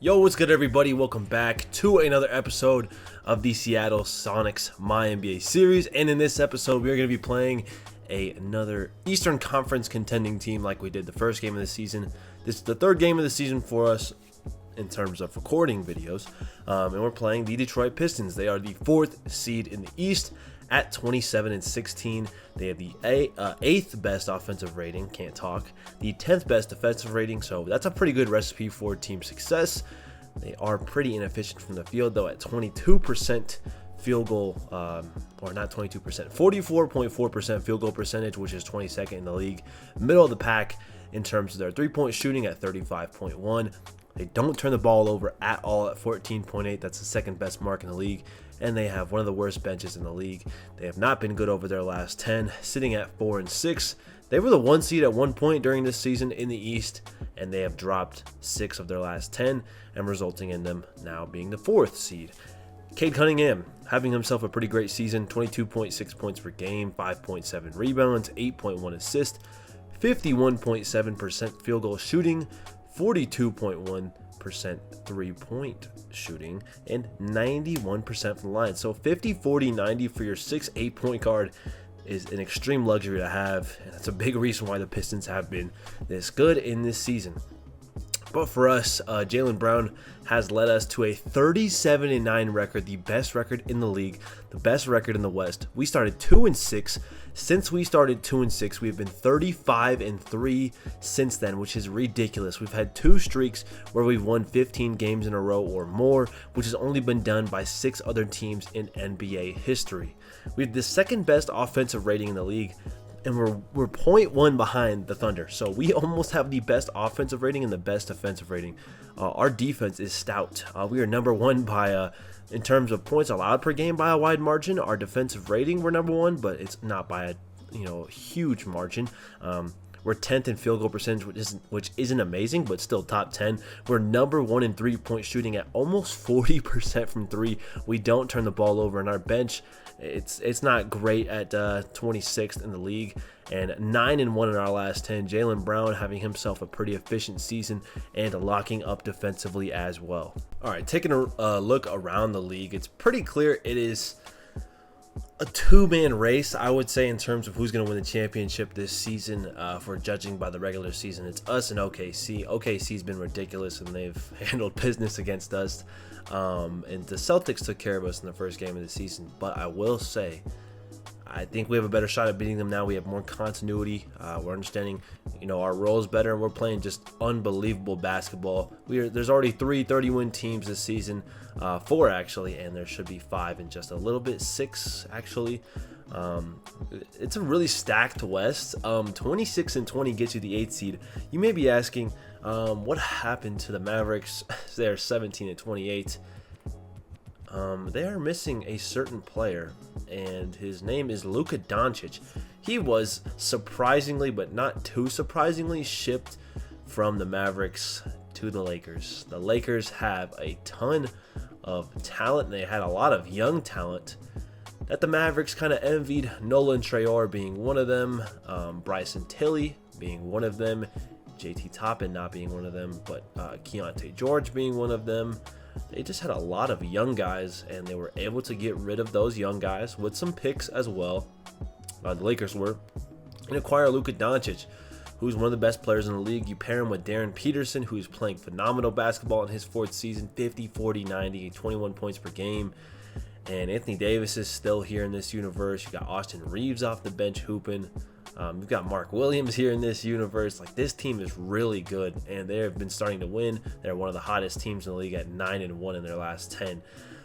Yo, what's good, everybody? Welcome back to another episode of the Seattle Sonics MyNBA series. And in this episode, we are going to be playing another Eastern Conference contending team like we did the first game of the season. This is the third game of the season for us in terms of recording videos. And we're playing the Detroit Pistons. They are the 4th seed in the East at 27-16. They have the 8th best offensive rating, can't talk, the 10th best defensive rating, so that's a pretty good recipe for team success. They are pretty inefficient from the field, though, at 22% field goal, or not 22%, 44.4% field goal percentage, which is 22nd in the league, middle of the pack in terms of their three-point shooting at 35.1. They don't turn the ball over at all at 14.8. That's the second best mark in the league. And they have one of the worst benches in the league. They have not been good over their last 10, sitting at 4-6. They were the 1 seed at one point during this season in the East, and they have dropped 6 of their last 10, and resulting in them now being the 4th seed. Cade Cunningham having himself a pretty great season, 22.6 points per game, 5.7 rebounds, 8.1 assists, 51.7% field goal shooting, 42.1% three-point shooting, and 91% from the line. So 50, 40, 90 for your 6'8" point guard is an extreme luxury to have, and that's a big reason why the Pistons have been this good in this season. But for us, Jaylen Brown has led us to a 37-9 record, the best record in the league, the best record in the West. We started 2-6. Since we started 2-6, we've been 35-3 since then, which is ridiculous. We've had 2 streaks where we've won 15 games in a row or more, which has only been done by 6 other teams in NBA history. We have the second best offensive rating in the league, and we're 0.1 behind the Thunder. So we almost have the best offensive rating and the best defensive rating. Our defense is stout. We are number 1 by in terms of points allowed per game by a wide margin. Our defensive rating, we're number 1, but it's not by a huge margin. We're 10th in field goal percentage, which isn't amazing, but still top 10. We're number 1 in three-point shooting at almost 40% from 3. We don't turn the ball over, and our bench, it's not great at 26th in the league, and 9-1 in our last 10. Jaylen Brown having himself a pretty efficient season and locking up defensively as well. All right, taking a look around the league, it's pretty clear it is a 2-man race, I would say, in terms of who's going to win the championship this season. If we're judging by the regular season, it's us and OKC. OKC's been ridiculous, and they've handled business against us. And the Celtics took care of us in the first game of the season. But I will say, I think we have a better shot at beating them now. We have more continuity. We're understanding, our roles better, and we're playing just unbelievable basketball. There's already 3 30-win teams this season, 4 actually, and there should be 5 in just a little bit, 6 actually. It's a really stacked West. 26-20 gets you the 8th seed. You may be asking, what happened to the Mavericks? They're 17-28. They are missing a certain player, and his name is Luka Doncic. He was surprisingly, but not too surprisingly, shipped from the Mavericks to the Lakers. The Lakers have a ton of talent, and they had a lot of young talent that the Mavericks kind of envied. Nolan Traore being one of them, Bryson Tilley being one of them, JT Toppin not being one of them, but Keontae George being one of them. They just had a lot of young guys, and they were able to get rid of those young guys with some picks as well. The Lakers were, and acquire Luka Doncic, who's one of the best players in the league. You pair him with Darren Peterson, who's playing phenomenal basketball in his 4th season, 50, 40, 90, 21 points per game. And Anthony Davis is still here in this universe. You got Austin Reeves off the bench hooping. We've got Mark Williams here in this universe. Like, this team is really good, and they have been starting to win. They're one of the hottest teams in the league at 9-1 in their last 10.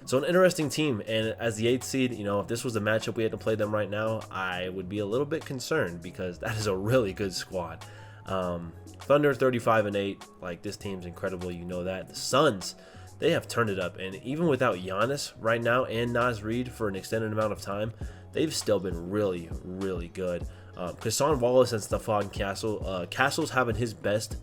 So an interesting team, and as the 8th seed, if this was the matchup we had to play them right now, I would be a little bit concerned, because that is a really good squad. Thunder 35-8, like, this team's incredible, you know that. The Suns, they have turned it up, and even without Giannis right now and Naz Reid for an extended amount of time, they've still been really, really good. Cason Wallace and Stephon Castle. Castle's having his best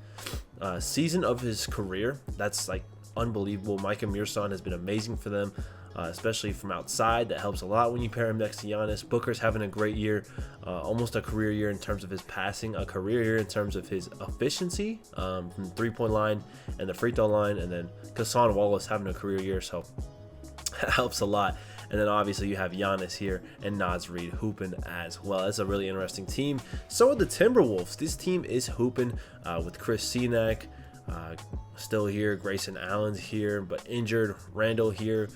season of his career. That's like unbelievable. Micah Mearson has been amazing for them. especially from outside. That helps a lot when you pair him next to Giannis. Booker's having a great year, almost a career year in terms of his passing, a career year in terms of his efficiency from the three-point line and the free throw line, and then Hassan Wallace having a career year, so that helps a lot. And then obviously you have Giannis here and Naz Reid hooping as well. That's a really interesting team. So are the Timberwolves. This team is hooping with Chris Senack still here. Grayson Allen's here, but injured. Randall here,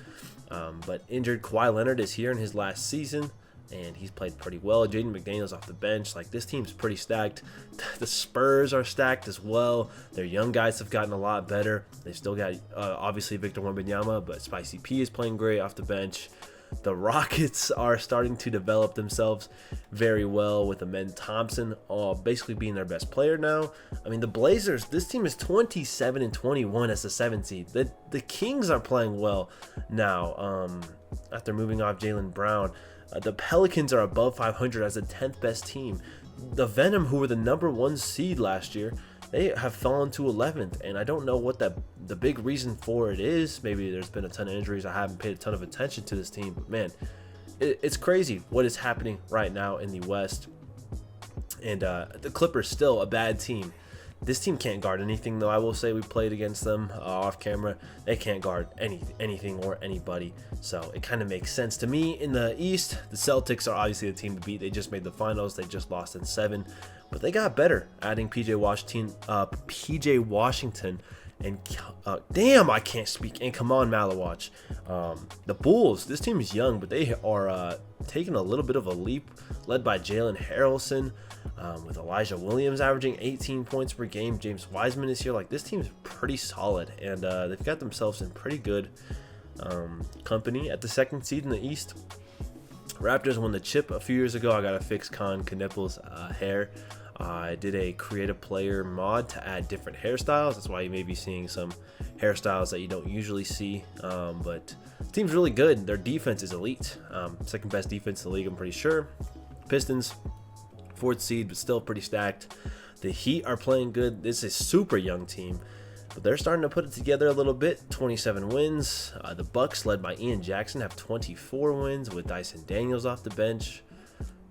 but injured. Kawhi Leonard is here in his last season, and he's played pretty well. Jaden McDaniels off the bench. Like, this team's pretty stacked. The Spurs are stacked as well. Their young guys have gotten a lot better. They've still got, obviously, Victor Wembanyama, but Spicy P is playing great off the bench. The Rockets are starting to develop themselves very well with Amen Thompson basically being their best player now. I mean, the Blazers, this team is 27-21 as the 7th seed. The Kings are playing well now after moving off Jaylen Brown. The Pelicans are above 500 as the 10th best team. The Venom, who were the number 1 seed last year, they have fallen to 11th, and I don't know what the big reason for it is. Maybe there's been a ton of injuries. I haven't paid a ton of attention to this team, but man, it's crazy what is happening right now in the West. And the Clippers still a bad team. This team can't guard anything, though. I will say we played against them off camera. They can't guard anything or anybody. So it kind of makes sense to me. In the East, the Celtics are obviously the team to beat. They just made the finals. They just lost in 7. But they got better, adding PJ Washington, and damn, I can't speak. And come on, Malawach. The Bulls, this team is young, but they are taking a little bit of a leap, led by Jalen Harrelson, with Elijah Williams averaging 18 points per game. James Wiseman is here. Like, this team is pretty solid, and they've got themselves in pretty good company at the 2nd seed in the East. Raptors won the chip a few years ago. I got to fix Con Knippel's hair. I did a creative player mod to add different hairstyles. That's why you may be seeing some hairstyles that you don't usually see. But the team's really good. Their defense is elite. 2nd best defense in the league, I'm pretty sure. Pistons, 4th seed, but still pretty stacked. The Heat are playing good. This is a super young team, but they're starting to put it together a little bit. 27 wins. The Bucks, led by Ian Jackson, have 24 wins with Dyson Daniels off the bench.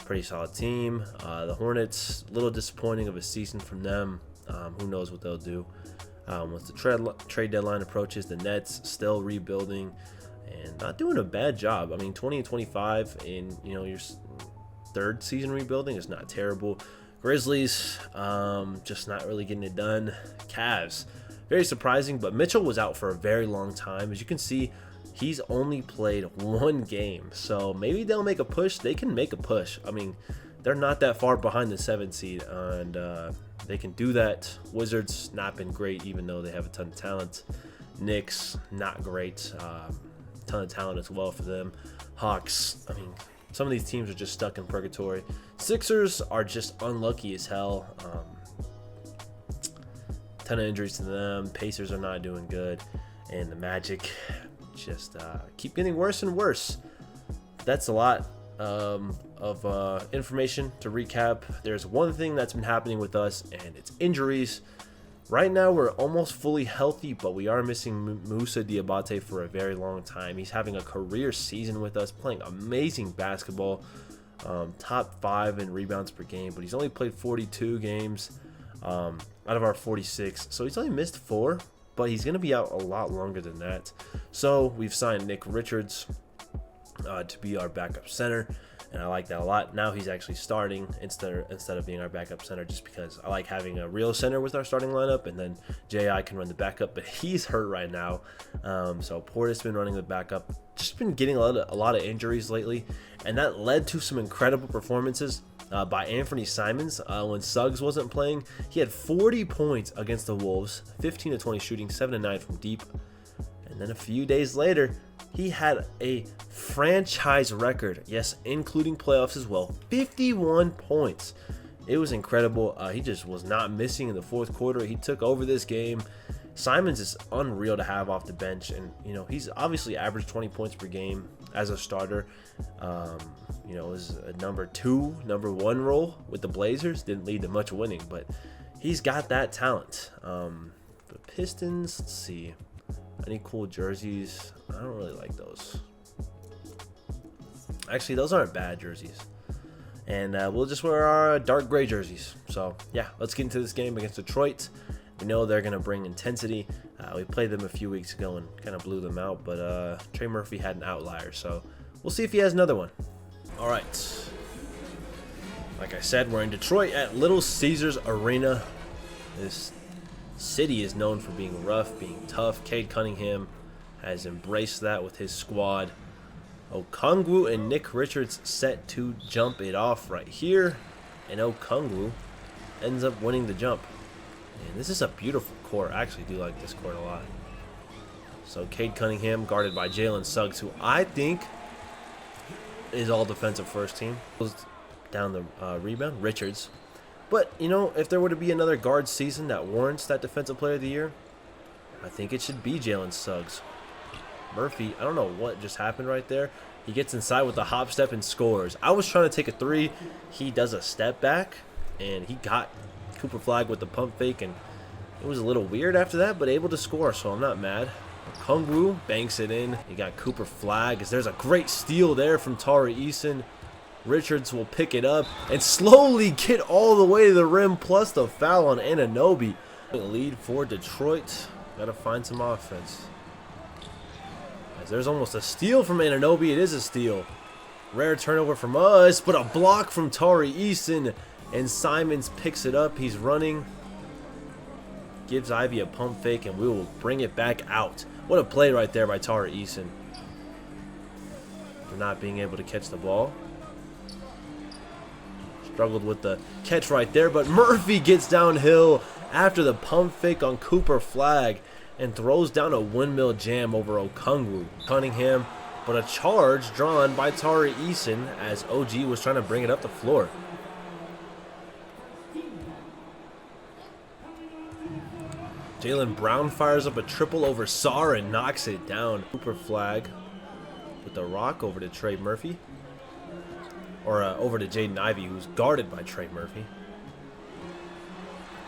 Pretty solid team. The Hornets, a little disappointing of a season from them. Who knows what they'll do once the trade deadline approaches. The Nets still rebuilding and not doing a bad job. I mean, 20-25 in your 3rd season rebuilding is not terrible. Grizzlies, just not really getting it done. Cavs, very surprising, but Mitchell was out for a very long time. As you can see, he's only played 1 game, so maybe they'll make a push. They can make a push. I mean, they're not that far behind the 7th seed, and they can do that. Wizards, not been great, even though they have a ton of talent. Knicks, not great. Ton of talent as well for them. Hawks, I mean, some of these teams are just stuck in purgatory. Sixers are just unlucky as hell. Ton of injuries to them. Pacers are not doing good. And the Magic just keep getting worse and worse. That's a lot of information to recap. There's one thing that's been happening with us, and it's injuries. Right now, we're almost fully healthy, but we are missing Musa Diabate for a very long time. He's having a career season with us, playing amazing basketball, top 5 in rebounds per game, but he's only played 42 games out of our 46, so he's only missed 4, but he's going to be out a lot longer than that. So we've signed Nick Richards to be our backup center, and I like that a lot. Now he's actually starting instead of being our backup center, just because I like having a real center with our starting lineup, and then J.I. can run the backup, but he's hurt right now. So Portis been running the backup. Just been getting a lot of injuries lately, and that led to some incredible performances by Anthony Simons. When Suggs wasn't playing, he had 40 points against the Wolves, 15 to 20 shooting, 7 to 9 from deep. And then a few days later, he had a franchise record, yes, including playoffs as well, 51 points. It was incredible. He just was not missing in the 4th quarter. He took over this game. Simons is unreal to have off the bench, and he's obviously averaged 20 points per game as a starter. Is a number 2, number 1 role with the Blazers. Didn't lead to much winning, but he's got that talent. The Pistons, let's see. Any cool jerseys? I don't really like those. Actually, those aren't bad jerseys. And we'll just wear our dark gray jerseys. So, yeah, let's get into this game against Detroit. We know they're going to bring intensity. We played them a few weeks ago and kind of blew them out. But Trey Murphy had an outlier. So, we'll see if he has another one. All right. Like I said, we're in Detroit at Little Caesars Arena. This city is known for being rough, being tough. Cade Cunningham has embraced that with his squad. Okongwu and Nick Richards set to jump it off right here. And Okongwu ends up winning the jump. And this is a beautiful court. I actually do like this court a lot. So Cade Cunningham guarded by Jalen Suggs, who I think is all defensive first team. Goes down the rebound. Richards. But, you know, if there were to be another guard season that warrants that Defensive Player of the Year, I think it should be Jalen Suggs. Murphy, I don't know what just happened right there. He gets inside with the hop step and scores. I was trying to take a three. He does a step back, and he got Cooper Flag with the pump fake, and it was a little weird after that, but able to score, so I'm not mad. Okongwu banks it in. You got Cooper Flag. There's a great steal there from Tari Eason. Richards will pick it up and slowly get all the way to the rim, plus the foul on Anunoby. Lead for Detroit. Got to find some offense. As there's almost a steal from Anunoby. It is a steal. Rare turnover from us, but a block from Tari Eason. And Simons picks it up. He's running. Gives Ivy a pump fake, and we will bring it back out. What a play right there by Tari Eason. For not being able to catch the ball. Struggled with the catch right there, but Murphy gets downhill after the pump fake on Cooper Flag and throws down a windmill jam over Okongwu. Cunningham, but a charge drawn by Tari Eason as OG was trying to bring it up the floor. Jaylen Brown fires up a triple over Sarr and knocks it down. Cooper Flag with the rock over to Trey Murphy. Or over to Jaden Ivey, who's guarded by Trey Murphy.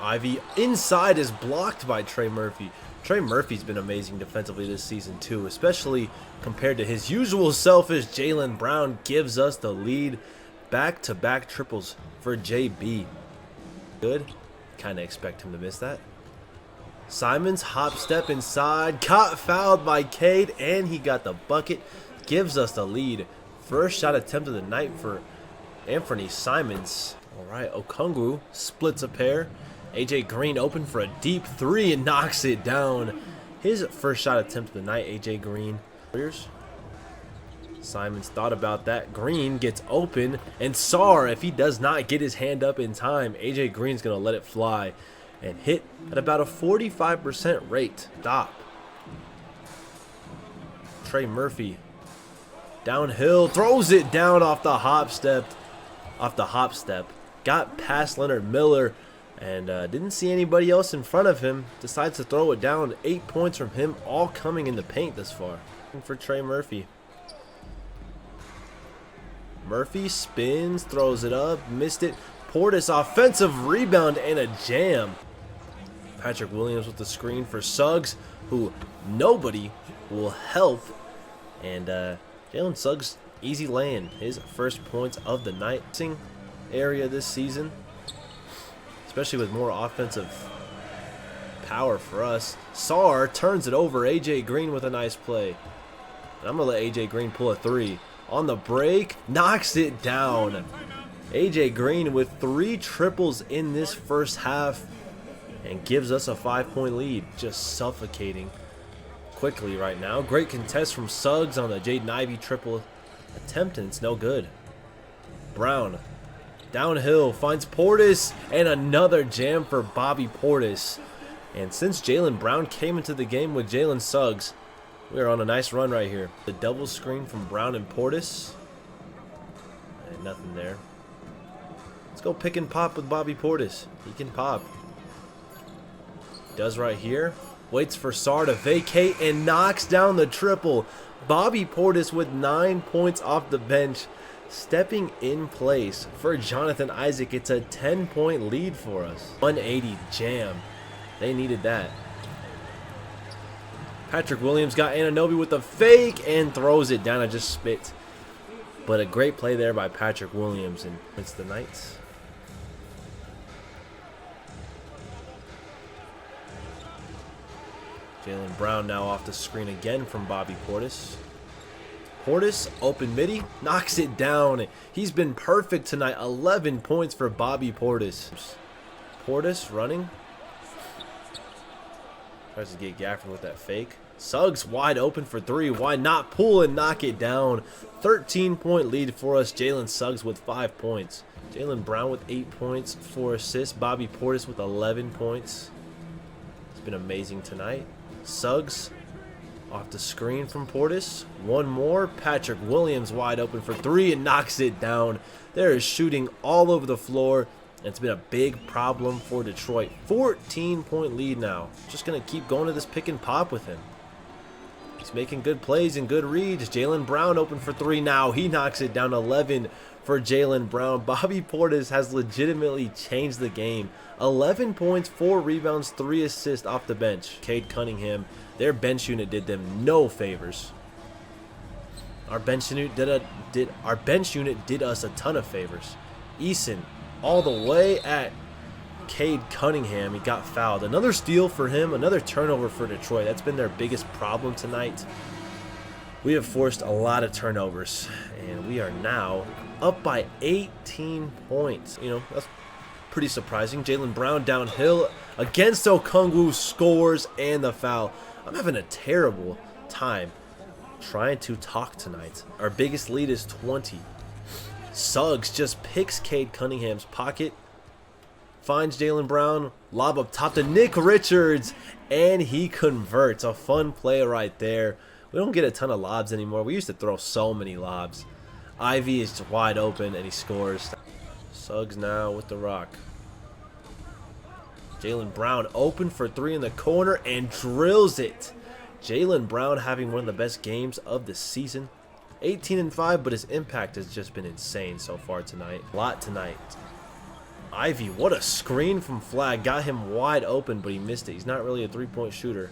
Ivey inside is blocked by Trey Murphy. Trey Murphy's been amazing defensively this season too, especially compared to his usual selfish. Jaylen Brown gives us the lead. Back-to-back triples for JB. Good. Kind of expect him to miss that. Simons hop step inside. Got fouled by Cade, and he got the bucket. Gives us the lead. First shot attempt of the night for Anthony Simons. All right, Okongwu splits a pair. AJ Green open for a deep three and knocks it down. His first shot attempt of the night, AJ Green. Simons thought about that. Green gets open, and Sarr, if he does not get his hand up in time, AJ Green's going to let it fly and hit at about a 45% rate. Stop. Trey Murphy. Downhill, throws it down off the hop step. Got past Leonard Miller and didn't see anybody else in front of him. Decides to throw it down. 8 points from him, all coming in the paint this far. For Trey Murphy. Murphy spins, throws it up, missed it. Portis offensive rebound and a jam. Patrick Williams with the screen for Suggs, who nobody will help. And Jalen Suggs, easy lay-in, his first points of the night area this season, especially with more offensive power for us. Sarr turns it over. AJ Green with a nice play. And I'm going to let AJ Green pull a three. On the break, knocks it down. AJ Green with 3 triples in this first half and gives us a 5-point lead. Just suffocating quickly right now. Great contest from Suggs on the Jaden Ivey triple attempt, and it's no good. Brown downhill finds Portis, and another jam for Bobby Portis. And since Jaylen Brown came into the game with Jalen Suggs, we're on a nice run right here. The double screen from Brown and Portis, and nothing there. Let's go pick and pop with Bobby Portis. He can pop. Does right here. Waits for Sarr to vacate and knocks down the triple. Bobby Portis with 9 points off the bench, stepping in place for Jonathan Isaac. It's a 10-point lead for us. 180 jam. They needed that. Patrick Williams got Anunoby with a fake and throws it down. I just spit. But a great play there by Patrick Williams, and it's the Knights. Jaylen Brown now off the screen again from Bobby Portis. Portis, open midi, knocks it down. He's been perfect tonight. 11 points for Bobby Portis. Portis running. Tries to get Gafford with that fake. Suggs wide open for three. Why not pull and knock it down? 13-point lead for us. Jalen Suggs with 5 points. Jaylen Brown with 8 points, 4 assists. Bobby Portis with 11 points. It's been amazing tonight. Suggs off the screen from Portis. One more. Patrick Williams wide open for three and knocks it down. There is shooting all over the floor. And it's been a big problem for Detroit. 14-point lead now. Just going to keep going to this pick and pop with him. He's making good plays and good reads. Jaylen Brown open for three now. He knocks it down. 11 for Jaylen Brown. Bobby Portis has legitimately changed the game. 11 points, 4 rebounds, 3 assists off the bench. Cade Cunningham, their bench unit did them no favors. Our bench unit did us a ton of favors. Eason all the way at Cade Cunningham. He got fouled. Another steal for him. Another turnover for Detroit. That's been their biggest problem tonight. We have forced a lot of turnovers, and we are now up by 18 points. You know, that's pretty surprising. Jaylen Brown downhill against Okongwu, scores and the foul. I'm having a terrible time trying to talk tonight. Our biggest lead is 20. Suggs just picks Cade Cunningham's pocket, finds Jaylen Brown, lob up top to Nick Richards, and he converts. A fun play right there. We don't get a ton of lobs anymore. We used to throw so many lobs. Ivy is wide open, and he scores. Suggs now with the rock. Jaylen Brown open for three in the corner and drills it. Jaylen Brown having one of the best games of the season. 18-5, but his impact has just been insane so far tonight. A lot tonight. Ivy, what a screen from Flag. Got him wide open, but he missed it. He's not really a three-point shooter.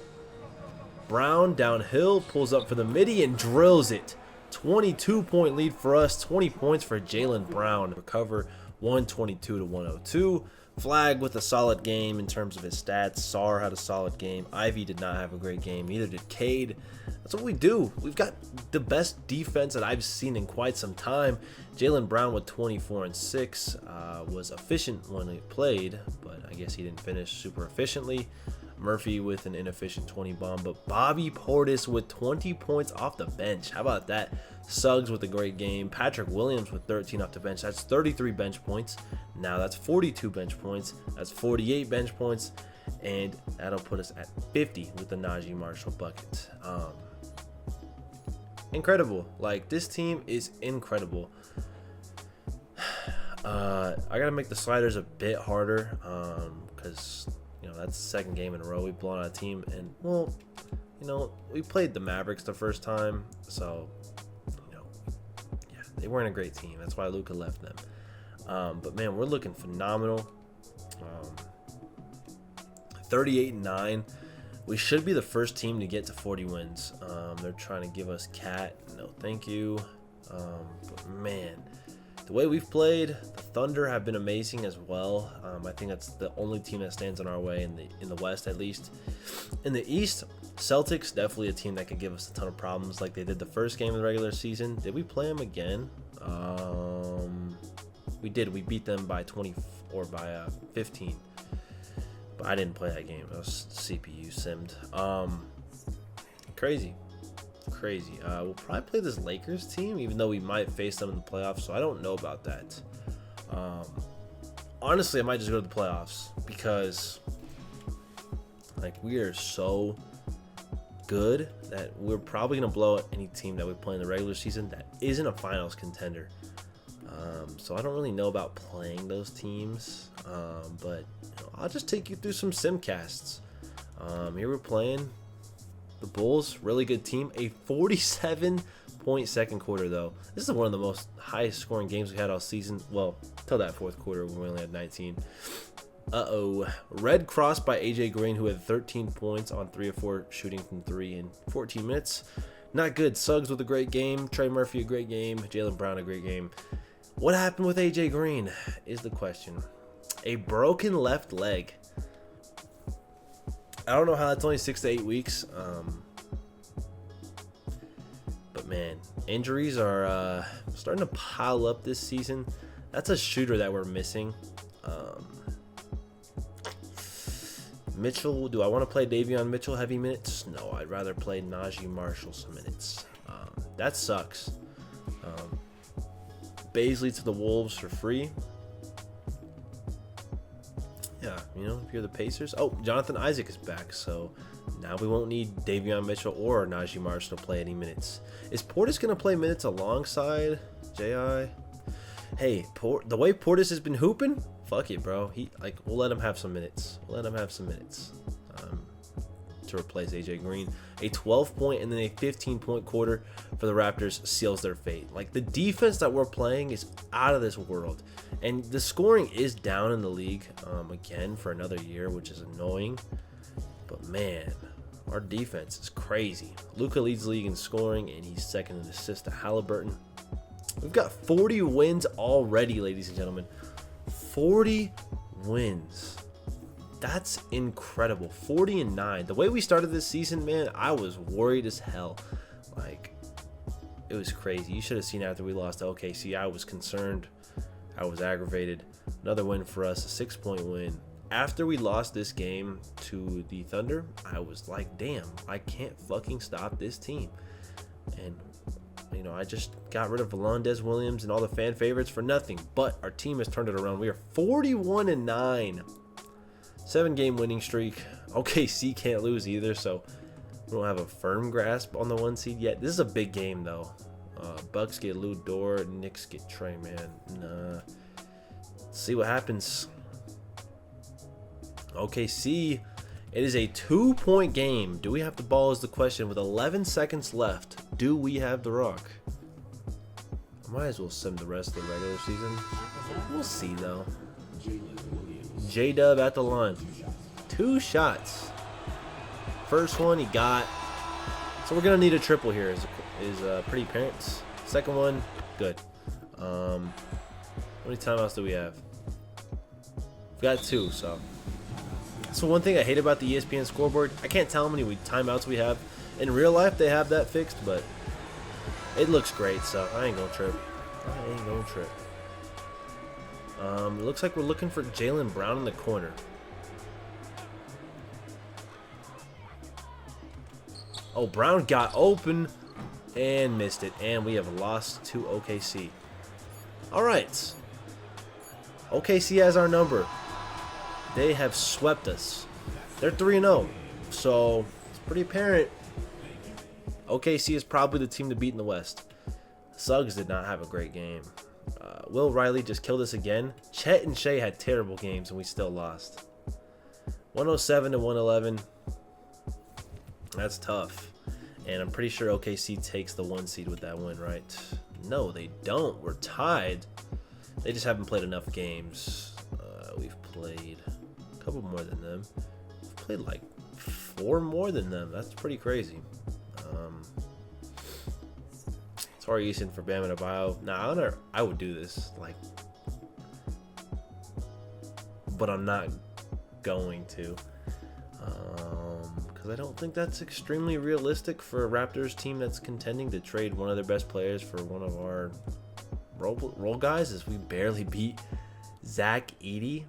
Brown downhill, pulls up for the midi and drills it. 22-point lead for us, 20 points for Jaylen Brown. Recover 122-102. Flag with a solid game in terms of his stats. Sar had a solid game. Ivy did not have a great game. Neither did Cade. That's what we do. We've got the best defense that I've seen in quite some time. Jaylen Brown with 24 and 6 was efficient when he played, but I guess he didn't finish super efficiently. Murphy with an inefficient 20 bomb, but Bobby Portis with 20 points off the bench. How about that? Suggs with a great game. Patrick Williams with 13 off the bench. That's 33 bench points. Now that's 42 bench points. That's 48 bench points. And that'll put us at 50 with the Najee Marshall bucket. Incredible. Like, this team is incredible. I got to make the sliders a bit harder because you know, that's the second game in a row we've blown out a team. And, well, you know, we played the Mavericks the first time. So, you know, yeah, they weren't a great team. That's why Luka left them. But, man, we're looking phenomenal. 38-9. We should be the first team to get to 40 wins. They're trying to give us Cat. No, thank you. But, man, the way we've played, the Thunder have been amazing as well. I think that's the only team that stands in our way in the West, at least. In the East, Celtics, definitely a team that could give us a ton of problems like they did the first game of the regular season. Did we play them again? We did. We beat them by 20 or by 15. But I didn't play that game. I was CPU simmed. Crazy. We'll probably play this Lakers team, even though we might face them in the playoffs, so I don't know about that. Honestly, I might just go to the playoffs because, like, we are so good that we're probably going to blow out any team that we play in the regular season that isn't a finals contender. So I don't really know about playing those teams, but you know, I'll just take you through some simcasts. Here we're playing the Bulls, really good team. A 47-point second quarter, though. This is one of the most highest scoring games we had all season. Well, till that fourth quarter when we only had 19. Red cross by AJ Green, who had 13 points on 3 of 4 shooting from 3 in 14 minutes. Not good. Suggs with a great game. Trey Murphy, a great game. Jaylen Brown, a great game. What happened with AJ Green is the question. A broken left leg. I don't know how that's only 6 to 8 weeks. But man, injuries are starting to pile up this season. That's a shooter that we're missing. Mitchell, do I want to play Davion Mitchell heavy minutes? No, I'd rather play Najee Marshall some minutes. That sucks. Baisley to the Wolves for free. Yeah, you know, if you're the Pacers. Oh, Jonathan Isaac is back, so now we won't need Davion Mitchell or Najee Marshall to play any minutes. Is Portis going to play minutes alongside J.I.? Hey, the way Portis has been hooping, fuck it, bro. We'll let him have some minutes. To replace AJ Green. A 12-point and then a 15-point quarter for the Raptors seals their fate. Like, the defense that we're playing is out of this world. And the scoring is down in the league again for another year, which is annoying. But man, our defense is crazy. Luka leads the league in scoring, and he's second in assists to Halliburton. We've got 40 wins already, ladies and gentlemen. 40 wins. That's incredible. 40-9. The way we started this season, man, I was worried as hell. Like, it was crazy. You should have seen after we lost to OKC. I was concerned. I was aggravated. Another win for us, a 6-point win. After we lost this game to the Thunder, I was like, damn, I can't fucking stop this team. And, you know, I just got rid of Volondes Williams and all the fan favorites for nothing. But our team has turned it around. We are 41-9. 7-game winning streak. OKC can't lose either, so we don't have a firm grasp on the 1 seed yet. This is a big game, though. Bucks get Lou Dort, Knicks get Trey, man. Let's see what happens. OKC, it is a 2-point game. Do we have the ball is the question. With 11 seconds left, do we have the rock? I might as well sim the rest of the regular season. We'll see, though. J-Dub at the line. 2 shots. First one he got. So we're going to need a triple here is pretty apparent. Second one, good. How many timeouts do we have? We've got 2, so. So one thing I hate about the ESPN scoreboard, I can't tell how many timeouts we have. In real life, they have that fixed, but it looks great, so I ain't going to trip. It looks like we're looking for Jaylen Brown in the corner. Oh, Brown got open and missed it. And we have lost to OKC. All right. OKC has our number. They have swept us. They're 3-0. So it's pretty apparent OKC is probably the team to beat in the West. Suggs did not have a great game. Will Riley just killed us again. Chet and Shea had terrible games and we still lost. 107-111. That's tough. And I'm pretty sure OKC takes the 1 seed with that win, right? No, they don't. We're tied. They just haven't played enough games. We've played a couple more than them. We've played like 4 more than them. That's pretty crazy. Torrey Eason for Bam Adebayo. Nah, I would do this, like, but I'm not going to, because I don't think that's extremely realistic for a Raptors team that's contending to trade one of their best players for one of our role guys, as we barely beat Zach Edey.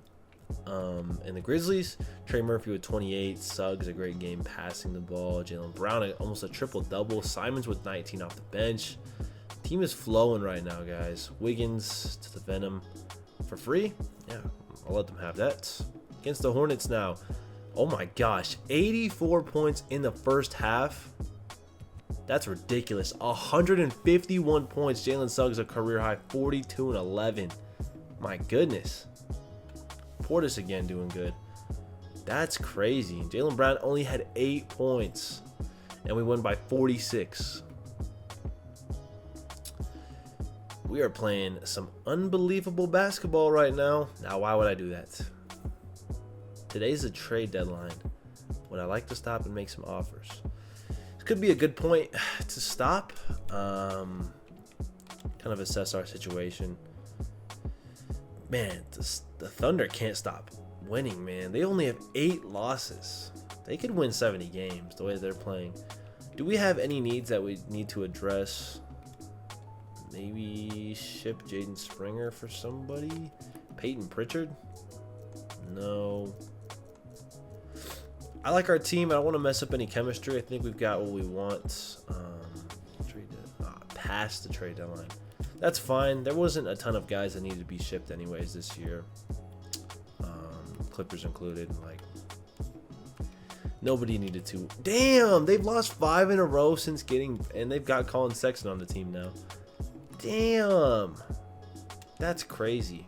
And the Grizzlies, Trey Murphy with 28, Suggs a great game passing the ball, Jaylen Brown almost a triple-double, Simons with 19 off the bench. Team is flowing right now, guys. Wiggins to the Venom for free. Yeah, I'll let them have that. Against the Hornets now. Oh my gosh, 84 points in the first half. That's ridiculous. 151 points. Jalen Suggs a career high, 42-11. My goodness. Portis again doing good. That's crazy. Jaylen Brown only had 8 points, and we won by 46. We are playing some unbelievable basketball right now. Now, why would I do that? Today's a trade deadline. Would I like to stop and make some offers? could be a good point to stop. Kind of assess our situation. Man, the Thunder can't stop winning, man. They only have 8 losses. They could win 70 games the way they're playing. Do we have any needs that we need to address? Maybe ship Jaden Springer for somebody? Peyton Pritchard? No. I like our team. I don't want to mess up any chemistry. I think we've got what we want. Past the trade deadline. That's fine. There wasn't a ton of guys that needed to be shipped anyways this year. Clippers included. Like, nobody needed to. Damn, they've lost 5 in a row since getting, and they've got Colin Sexton on the team now. Damn, that's crazy.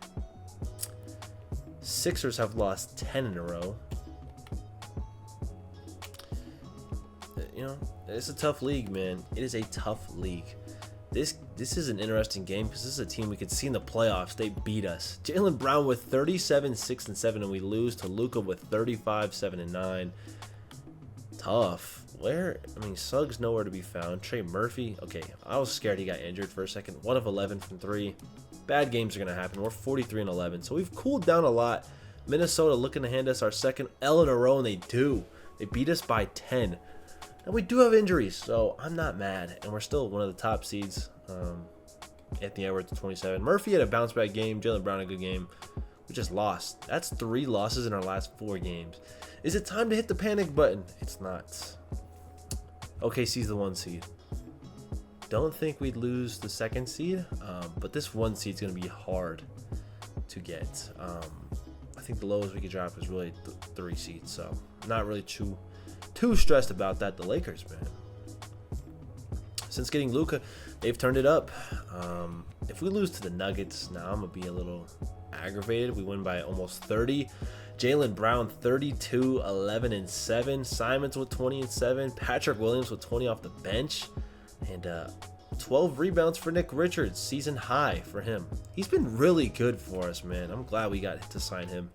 Sixers have lost 10 in a row. You know, it's a tough league, man. It is a tough league. This is an interesting game because this is a team we could see in the playoffs. They beat us. Jaylen Brown with 37, 6 and 7, and we lose to Luka with 35, 7 and 9. Tough. Suggs nowhere to be found. Trey Murphy. Okay, I was scared he got injured for a second. 1 of 11 from 3. Bad games are gonna happen. We're 43 and 11, so we've cooled down a lot. Minnesota looking to hand us our second L in a row, and they do. They beat us by 10. And we do have injuries, so I'm not mad. And we're still one of the top seeds. Anthony Edwards at 27. Murphy had a bounce back game. Jaylen Brown a good game. We just lost. That's 3 losses in our last 4 games. Is it time to hit the panic button? It's not. OKC's the 1 seed. Don't think we'd lose the 2nd seed, but this 1 seed is going to be hard to get. I think the lowest we could drop is really the 3 seed, so not really too stressed about that. The Lakers, man, since getting Luka, they've turned it up. If we lose to the Nuggets, now I'm gonna be a little aggravated. We win by almost 30. Jaylen Brown 32, 11 and 7. Simons with 20 and 7. Patrick Williams with 20 off the bench, and 12 rebounds for Nick Richards, season high for him. He's been really good for us, man. I'm glad we got to sign him.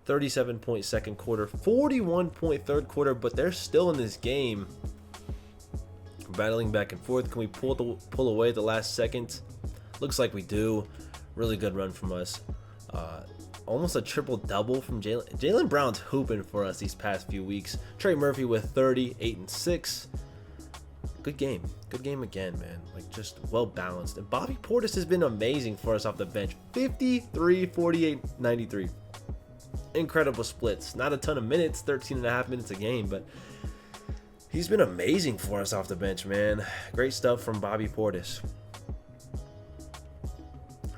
37-point second quarter, 41-point third quarter, but they're still in this game, battling back and forth. Can we pull away at the last second? Looks like we do. Really good run from us. Almost a triple-double from Jaylen. Jaylen Brown's hooping for us these past few weeks. Trey Murphy with 30, 8 and 6. Good game. Good game again, man. Like, just well-balanced. And Bobby Portis has been amazing for us off the bench. 53, 48, 93. Incredible splits. Not a ton of minutes, 13 and a half minutes a game, but he's been amazing for us off the bench, man. Great stuff from Bobby Portis.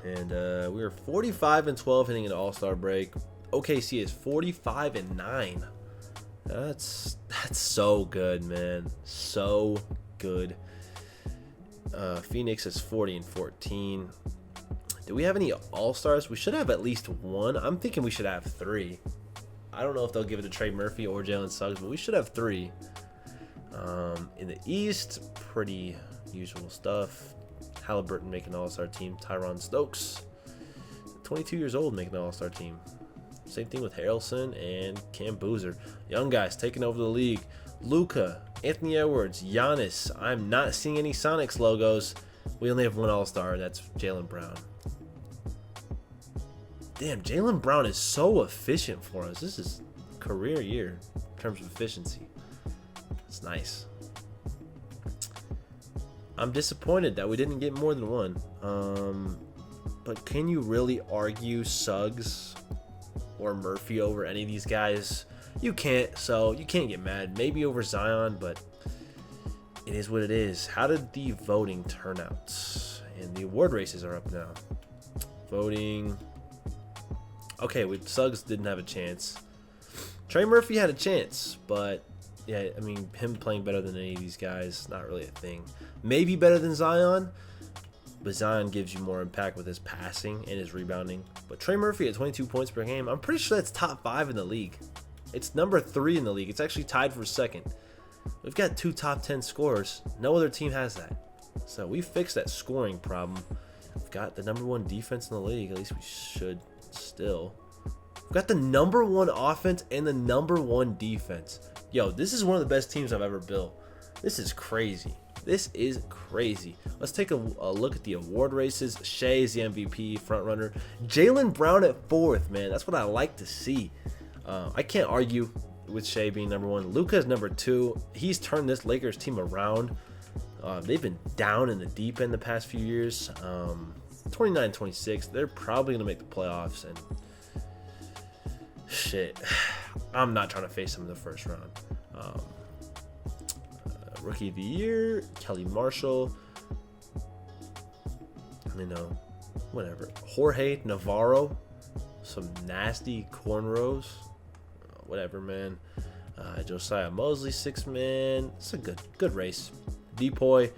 And we were 45 and 12 hitting an All-Star break. OKC is 45 and 9. That's so good, man. So good. Phoenix is 40 and 14. Do we have any All-Stars? We should have at least 1. I'm thinking we should have 3. I don't know if they'll give it to Trey Murphy or Jalen Suggs, but we should have 3. In the East, pretty usual stuff. Halliburton making the All-Star team. Tyron Stokes, 22 years old, making the All-Star team. Same thing with Harrelson and Cam Boozer. Young guys taking over the league. Luka, Anthony Edwards, Giannis. I'm not seeing any Sonics logos. We only have 1 All-Star, and that's Jaylen Brown. Damn, Jaylen Brown is so efficient for us. This is career year in terms of efficiency. It's nice. I'm disappointed that we didn't get more than 1. But can you really argue Suggs or Murphy over any of these guys? You can't, so you can't get mad. Maybe over Zion, but it is what it is. How did the voting turn out? And the award races are up now. Voting. Okay, Suggs didn't have a chance. Trey Murphy had a chance, but yeah, I mean, him playing better than any of these guys, not really a thing. Maybe better than Zion, but Zion gives you more impact with his passing and his rebounding. But Trey Murphy at 22 points per game, I'm pretty sure that's top 5 in the league. It's number 3 in the league. It's actually tied for 2nd. We've got 2 top 10 scorers. No other team has that. So we fixed that scoring problem. We've got the number 1 defense in the league. At least we should still. We've got the number 1 offense and the number 1 defense. Yo, this is one of the best teams I've ever built. This is crazy. This is crazy. Let's take a look at the award races. Shea is the MVP frontrunner. Jaylen Brown at 4th, man. That's what I like to see. I can't argue with Shea being number 1. Luka is number 2. He's turned this Lakers team around. They've been down in the deep end the past few years. 29-26. They're probably going to make the playoffs. And shit, I'm not trying to face them in the first round. Rookie of the Year, Kelly Marshall. Whatever. Jorge Navarro, some nasty cornrows. Whatever, man. Josiah Mosley, 6th man. It's a good race. Depoy.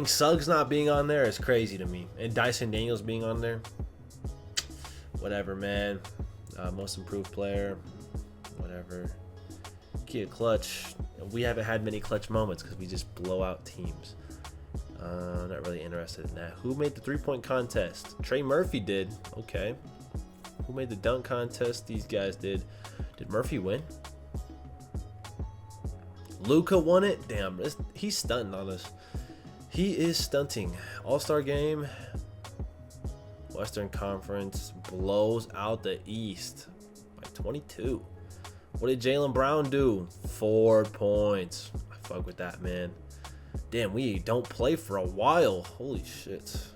Suggs not being on there is crazy to me. And Dyson Daniels being on there. Whatever, man. Most improved player. Whatever. Kia clutch. We haven't had many clutch moments because we just blow out teams. Not really interested in that. Who made the 3-point contest? Trey Murphy did. Okay. Who made the dunk contest? These guys did. Did Murphy win? Luka won it? Damn, he's stunting on us. He is stunting. All-Star game. Western Conference blows out the East by 22. What did Jaylen Brown do? 4 points. I fuck with that, man. Damn, we don't play for a while. Holy shit. It's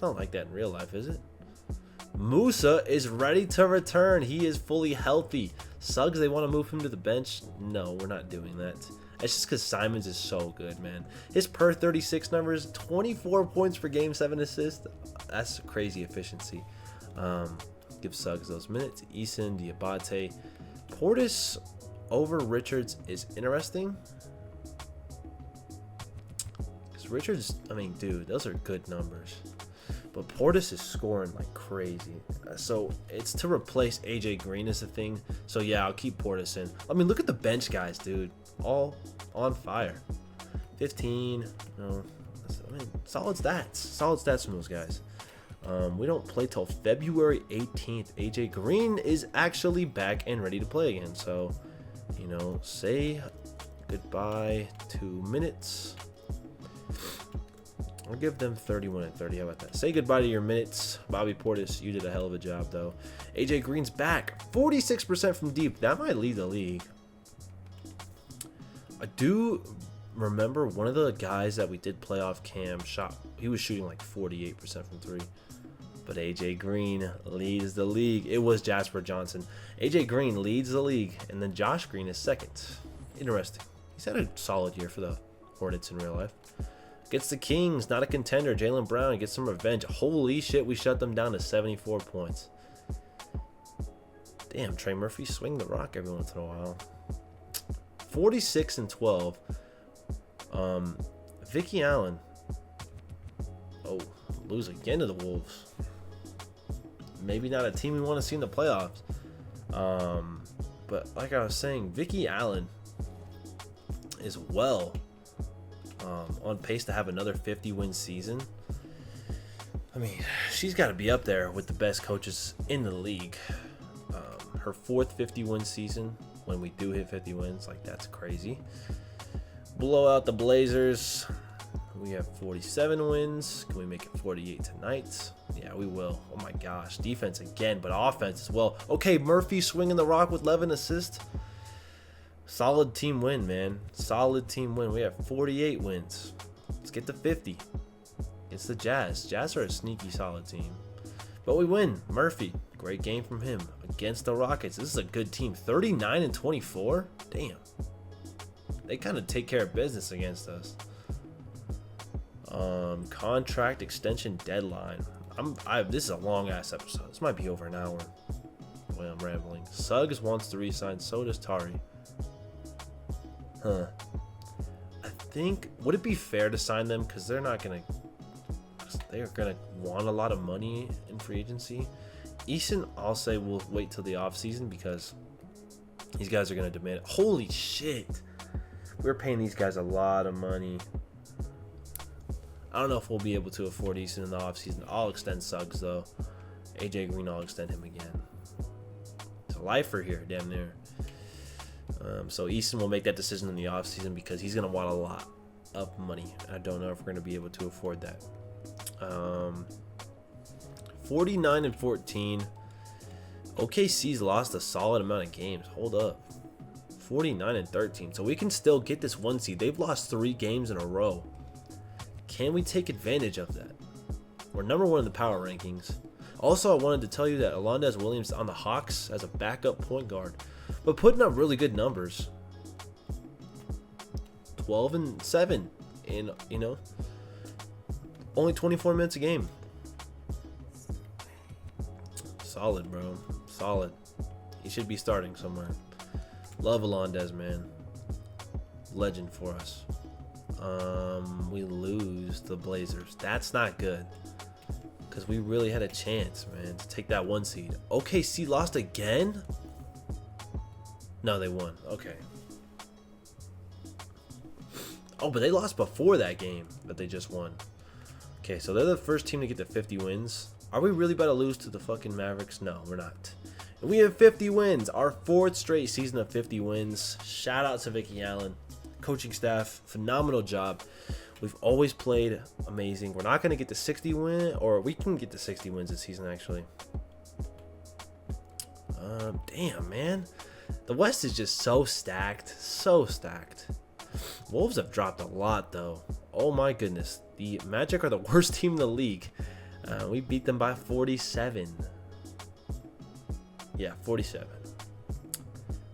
not like that in real life, is it? Musa is ready to return. He is fully healthy. Suggs, they want to move him to the bench? No, we're not doing that. It's just because Simons is so good, man. His per 36 numbers, 24 points per game, 7 assists. That's crazy efficiency. Give Suggs those minutes. Eason, Diabate. Portis over Richards is interesting. Because Richards, dude, those are good numbers. But Portis is scoring like crazy. So it's to replace AJ Green is the thing. So yeah, I'll keep Portis in. Look at the bench guys, dude. All on fire. 15. Solid stats. Solid stats from those guys. We don't play till February 18th. AJ Green is actually back and ready to play again. So, say goodbye 2 minutes. I'll give them 31 and 30. How about that? Say goodbye to your minutes. Bobby Portis, you did a hell of a job, though. AJ Green's back. 46% from deep. That might lead the league. I do remember one of the guys that we did playoff cam shot. He was shooting like 48% from 3. But AJ Green leads the league. It was Jasper Johnson. AJ Green leads the league. And then Josh Green is 2nd. Interesting. He's had a solid year for the Hornets in real life. Gets the Kings, not a contender. Jaylen Brown gets some revenge. Holy shit, we shut them down to 74 points. Damn, Trey Murphy swing the rock every once in a while. 46 and 12. Vicky Allen. Oh, lose again to the Wolves. Maybe not a team we want to see in the playoffs. But like I was saying, Vicky Allen is on pace to have another 50-win season. She's got to be up there with the best coaches in the league. Her 4th 50-win season, when we do hit 50 wins, that's crazy. Blow out the Blazers. We have 47 wins. Can we make it 48 tonight? Yeah, we will. Oh my gosh. Defense again, but offense as well. Okay, Murphy swinging the rock with 11 assists. Solid team win, man. Solid team win. We have 48 wins. Let's get to 50. It's the Jazz. Jazz are a sneaky solid team. But we win. Murphy. Great game from him against the Rockets. This is a good team. 39 and 24. Damn. They kind of take care of business against us. Contract extension deadline. This is a long ass episode. This might be over an hour. Boy, I'm rambling. Suggs wants to re-sign. So does Tari. I think, would it be fair to sign them? Because they're not going to, they're going to want a lot of money in free agency. Eason, I'll say we'll wait till the offseason because these guys are going to demand it. Holy shit. We're paying these guys a lot of money. I don't know if we'll be able to afford Eason in the offseason. I'll extend Suggs, though. AJ Green, I'll extend him again. It's a lifer here, damn near. So Easton will make that decision in the offseason because he's going to want a lot. of money. I don't know if we're going to be able to afford that. 49-14. OKC's lost a solid amount of games. Hold up. 49-13. So we can still get this 1 seed. They've lost 3 games in a row. Can we take advantage of that? We're number 1 in the power rankings. Also, I wanted to tell you that Alondes Williams on the Hawks as a backup point guard, but putting up really good numbers. 12-7 in, only 24 minutes a game. Solid, bro. Solid. He should be starting somewhere. Love Alondes, man. Legend for us. We lose the Blazers. That's not good. Because we really had a chance, man, to take that 1 seed. OKC lost again? No, they won. Okay. Oh, but they lost before that game that they just won. Okay, so they're the first team to get to 50 wins. Are we really about to lose to the fucking Mavericks? No, we're not. And we have 50 wins. Our 4th straight season of 50 wins. Shout out to Vicky Allen. Coaching staff, phenomenal job. We've always played amazing. We're not going to get to 60 win, or we can get to 60 wins this season, actually. Damn, man. The West is just so stacked. So stacked. Wolves have dropped a lot, though. Oh, my goodness. The Magic are the worst team in the league. We beat them by 47. Yeah, 47.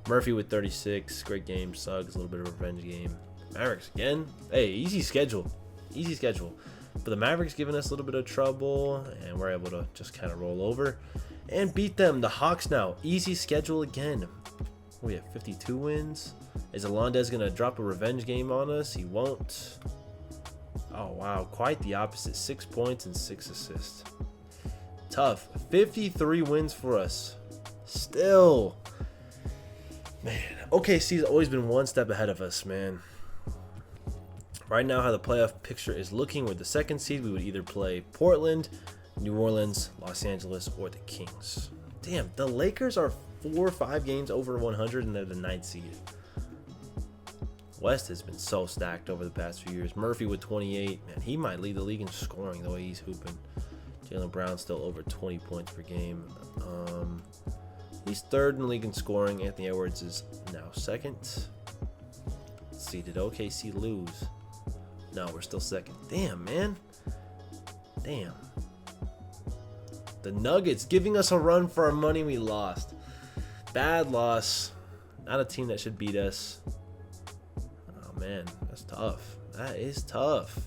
Murphy with 36. Great game. Suggs, a little bit of a revenge game. Mavericks again. Hey, easy schedule. Easy schedule. But the Mavericks giving us a little bit of trouble, and we're able to just kind of roll over and beat them. The Hawks now. Easy schedule again. We have 52 wins. Is Alondes going to drop a revenge game on us? He won't. Oh, wow. Quite the opposite. 6 points and 6 assists. Tough. 53 wins for us. Still. Man. OKC's always been one step ahead of us, man. Right now, how the playoff picture is looking, with the 2nd seed, we would either play Portland, New Orleans, Los Angeles, or the Kings. Damn, the Lakers are 4 or 5 games over 100, and they're the 9th seed. West has been so stacked over the past few years. Murphy with 28. Man, he might lead the league in scoring the way he's hooping. Jaylen Brown still over 20 points per game. He's 3rd in the league in scoring. Anthony Edwards is now 2nd. Let's see, did OKC lose? No, we're still 2nd. Damn, man. Damn. The Nuggets giving us a run for our money we lost. Bad loss. Not a team that should beat us. Oh, man. That's tough. That is tough.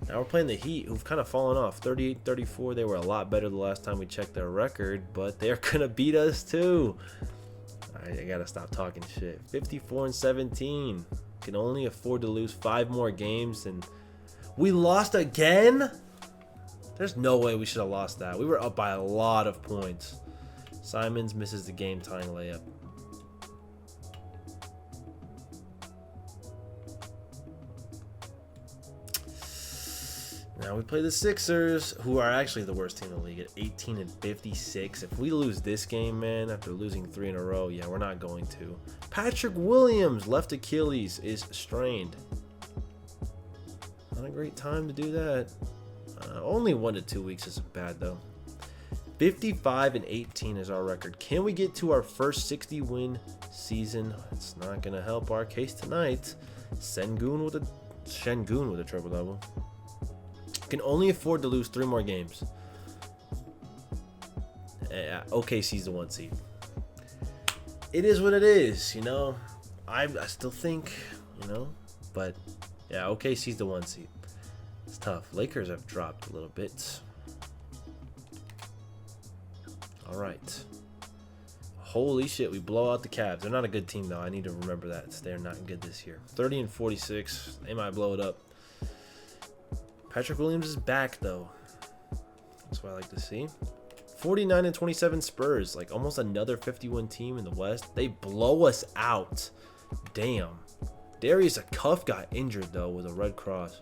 Now we're playing the Heat, who've kind of fallen off. 38-34. They were a lot better the last time we checked their record, but they're going to beat us too. All right, I got to stop talking shit. 54-17. Can only afford to lose 5 more games, and we lost again? There's no way we should have lost that. We were up by a lot of points. Simons misses the game-tying layup. Now we play the Sixers, who are actually the worst team in the league at 18-56. If we lose this game, man, after losing 3 in a row, yeah, we're not going to. Patrick Williams, left Achilles, is strained. Not a great time to do that. Only 1 to 2 weeks isn't bad, though. 55-18 is our record. Can we get to our first 60-win season? It's not going to help our case tonight. Sengun with a triple double. Can only afford to lose 3 more games. OKC's the 1 seed. It is what it is, you know. I still think, you know, but yeah, OKC's the 1 seed. It's tough. Lakers have dropped a little bit. All right. Holy shit, we blow out the Cavs. They're not a good team, though. I need to remember that. They're not good this year. 30-46. They might blow it up. Patrick Williams is back, though. That's what I like to see. 49-27 Spurs. Like, almost another 51 team in the West. They blow us out. Damn. Darius, a cuff, got injured, though, with a Red Cross.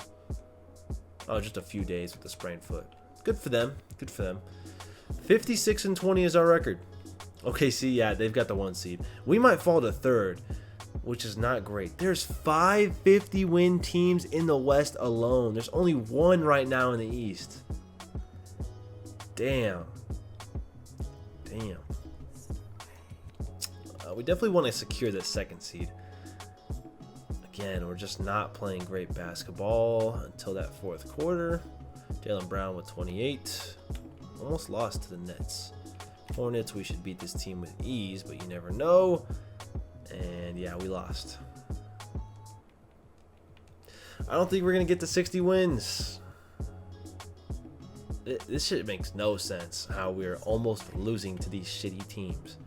Oh, just a few days with a sprained foot. Good for them. Good for them. 56-20 is our record. OKC, yeah, they've got the 1 seed. We might fall to 3rd. which is not great. There's 550 win teams in the West alone. There's only one right now in the East. Damn. We definitely want to secure that second seed. Again, we're just not playing great basketball until that fourth quarter. Jaylen Brown with 28. Almost lost to the Nets. Hornets, we should beat this team with ease, but you never know. And yeah, we lost. I don't think we're going to get to 60 wins. This shit makes no sense how we're almost losing to these shitty teams.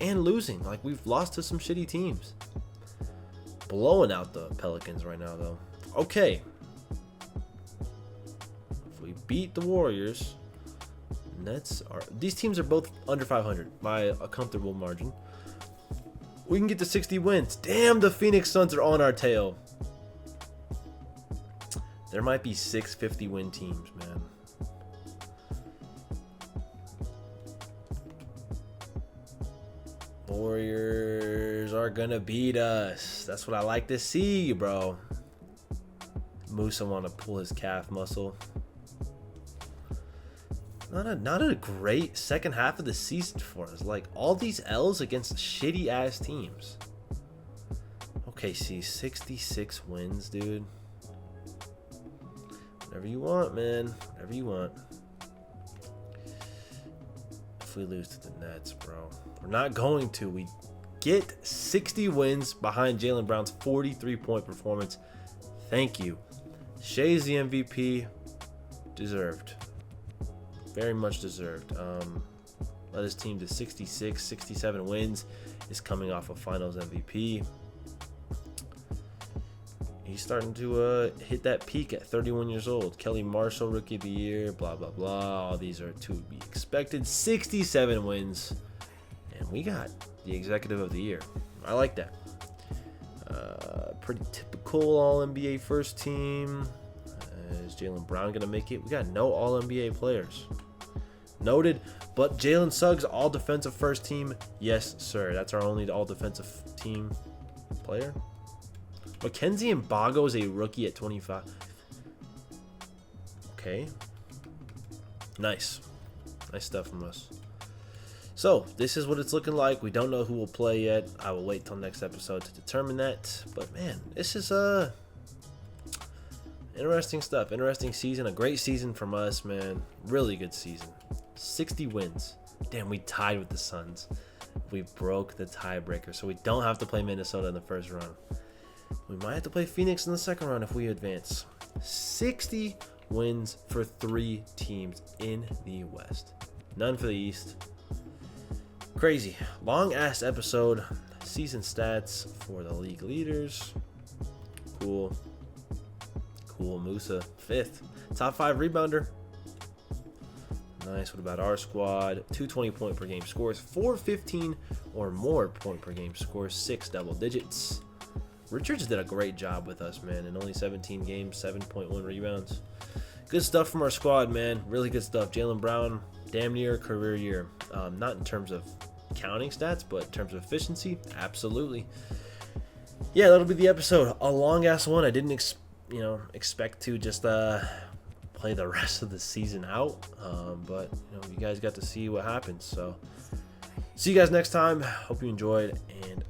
And losing, like we've lost to some shitty teams. Blowing out the Pelicans right now, though. Okay. If we beat the Warriors, these teams are both under 500 by a comfortable margin. We can get to 60 wins. Damn, the Phoenix Suns are on our tail. There might be 650 win teams, man. Warriors are gonna beat us. That's what I like to see, bro. Musa want to pull his calf muscle. Not a great second half of the season for us. Like all these L's against shitty ass teams. Okay, see, 66 wins, dude. Whatever you want, man. Whatever you want. If we lose to the Nets, bro. We're not going to. We get 60 wins behind Jaylen Brown's 43-point performance. Thank you. Shai's the MVP. Deserved. Very much deserved. Led his team to 66, 67 wins. Is coming off a Finals MVP. He's starting to hit that peak at 31 years old. Kelly Marshall, Rookie of the Year, blah, blah, blah. All these are to be expected. 67 wins. And we got the Executive of the Year. I like that. Pretty typical All-NBA first team. Is Jaylen Brown going to make it? We got no All-NBA players. Noted. But Jalen Suggs, All-Defensive first team. Yes, sir. That's our only All-Defensive team player. Mackenzie Mbago is a rookie at 25. Okay. Nice. Nice stuff from us. So, this is what it's looking like. We don't know who will play yet. I will wait till next episode to determine that. But, man, this is interesting stuff. Interesting season. A great season from us, man. Really good season. 60 wins. Damn, we tied with the Suns. We broke the tiebreaker, so we don't have to play Minnesota in the first round. We might have to play Phoenix in the second round if we advance. 60 wins for 3 teams in the West. None for the East. Crazy. Long-ass episode. Season stats for the league leaders. Cool. Cool. Musa, 5th. Top 5 rebounder. Nice. What about our squad? 220 point per game scores. 415 or more point per game scores. 6 double digits. Richards did a great job with us, man. In only 17 games, 7.1 rebounds. Good stuff from our squad, man. Really good stuff. Jaylen Brown, damn near career year. Not in terms of counting stats, but in terms of efficiency, absolutely. Yeah, that'll be the episode. A long-ass one. I didn't expect to just play the rest of the season out. But you guys got to see what happens. So see you guys next time. Hope you enjoyed, and